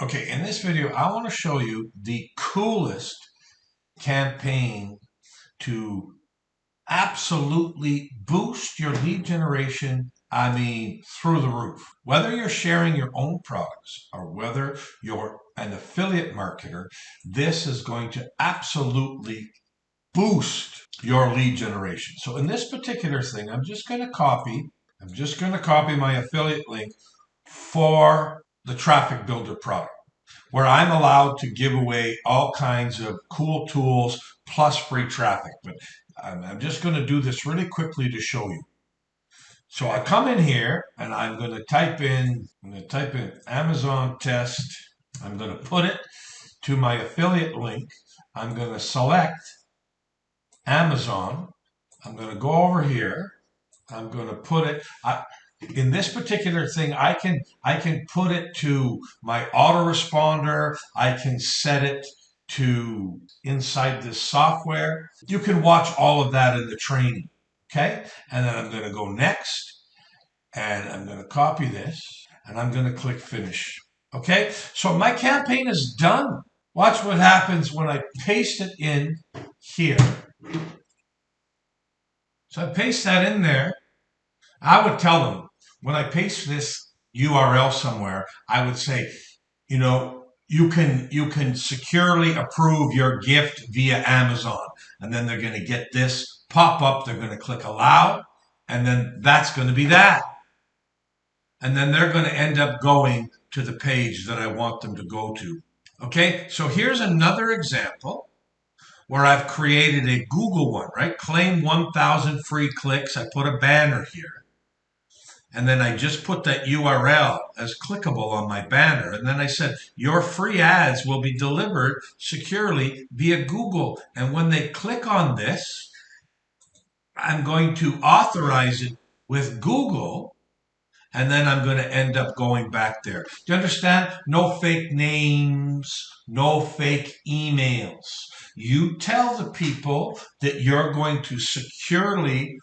Okay, in this video, I want to show you the coolest campaign to absolutely boost your lead generation. I mean, through the roof. Whether you're sharing your own products or whether you're an affiliate marketer, this is going to absolutely boost your lead generation. So in this particular thing, I'm just going to copy my affiliate link for the traffic builder product, where I'm allowed to give away all kinds of cool tools plus free traffic. But I'm just going to do this really quickly to show you. So I come in here and I'm going to type in Amazon test. I'm going to put it to my affiliate link. I'm going to select Amazon. I'm going to go over here. I'm going to put it. In this particular thing, I can put it to my autoresponder. I can set it to inside this software. You can watch all of that in the training. Okay, and then I'm going to go next, and I'm going to copy this, and I'm going to click finish. Okay, so my campaign is done. Watch what happens when I paste it in here. So I paste that in there. I would tell them, when I paste this URL somewhere, I would say, you can securely approve your gift via Amazon. And then they're going to get this pop up. They're going to click allow. And then that's going to be that. And then they're going to end up going to the page that I want them to go to. Okay, so here's another example where I've created a Google one, right? Claim 1,000 free clicks. I put a banner here. And then I just put that URL as clickable on my banner. And then I said, your free ads will be delivered securely via Google. And when they click on this, I'm going to authorize it with Google. And then I'm going to end up going back there. Do you understand? No fake names, no fake emails. You tell the people that you're going to securely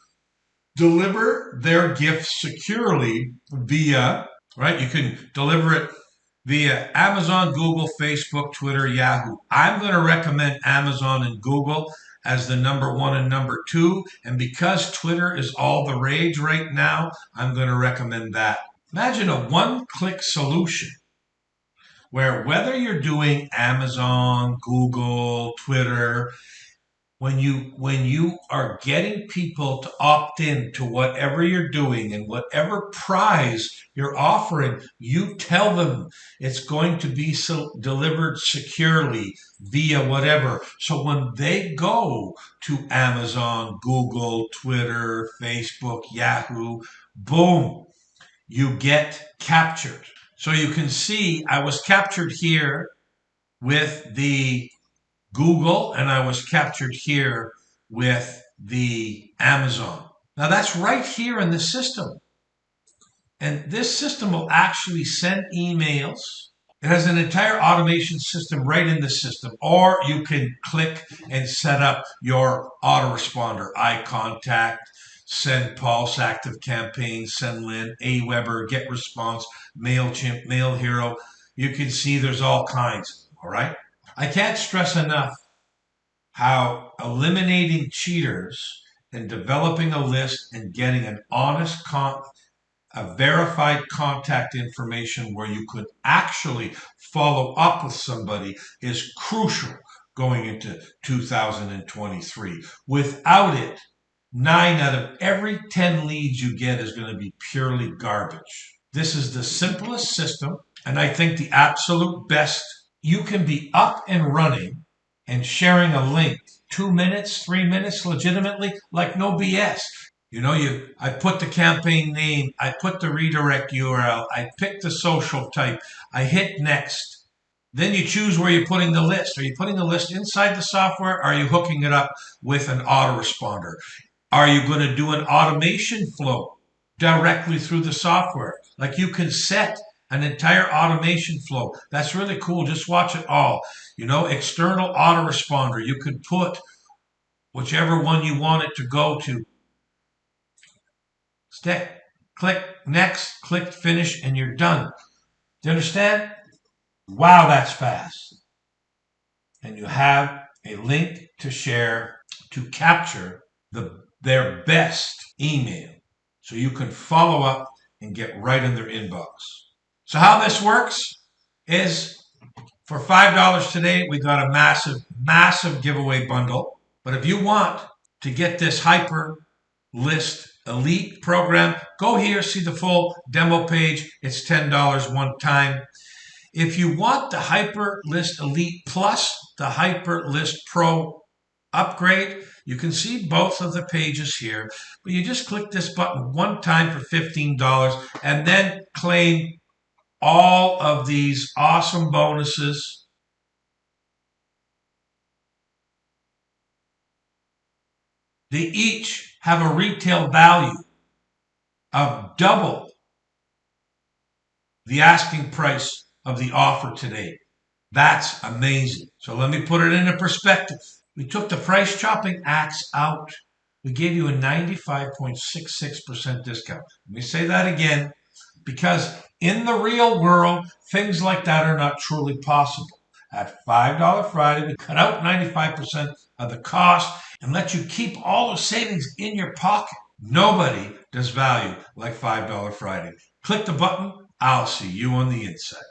deliver their gift securely via, right? You can deliver it via Amazon, Google, Facebook, Twitter, Yahoo. I'm going to recommend Amazon and Google as the number one and number two. And because Twitter is all the rage right now, I'm going to recommend that. Imagine a one-click solution where whether you're doing Amazon, Google, Twitter, when you are getting people to opt in to whatever you're doing and whatever prize you're offering, you tell them it's going to be delivered securely via whatever. So when they go to Amazon, Google, Twitter, Facebook, Yahoo, boom, you get captured. So you can see I was captured here with the Google, and I was captured here with the Amazon. Now that's right here in the system. And this system will actually send emails. It has an entire automation system right in the system. Or you can click and set up your autoresponder, eye contact, send pulse, active campaign, send Lynn, Aweber, get response, MailChimp, Mail Hero. You can see there's all kinds, all right? I can't stress enough how eliminating cheaters and developing a list and getting an honest, a verified contact information where you could actually follow up with somebody is crucial going into 2023. Without it, 9 out of every 10 leads you get is going to be purely garbage. This is the simplest system, and I think the absolute best. You can be up and running and sharing a link 2 minutes, 3 minutes legitimately, like no BS. I put the campaign name, I put the redirect URL, I pick the social type, I hit next. Then you choose where you're putting the list. Are you putting the list inside the software? Or are you hooking it up with an autoresponder? Are you going to do an automation flow directly through the software? Like you can set an entire automation flow. That's really cool. Just watch it all. External autoresponder. You could put whichever one you want it to go to. Click next, click finish, and you're done. Do you understand? Wow, that's fast. And you have a link to share to capture their best email so you can follow up and get right in their inbox. So how this works is for $5 today, we got a massive giveaway bundle. But if you want to get this Hyperlist Elite program, go here, see the full demo page. It's $10 one time. If you want the Hyperlist Elite Plus, the Hyperlist Pro upgrade, you can see both of the pages here. But you just click this button one time for $15 and then claim all of these awesome bonuses. They each have a retail value of double the asking price of the offer today. That's amazing. So let me put it into perspective. We took the price chopping axe out. We gave you a 95.66% discount. Let me say that again, because in the real world, things like that are not truly possible. At $5 Friday, we cut out 95% of the cost and let you keep all the savings in your pocket. Nobody does value like $5 Friday. Click the button. I'll see you on the inside.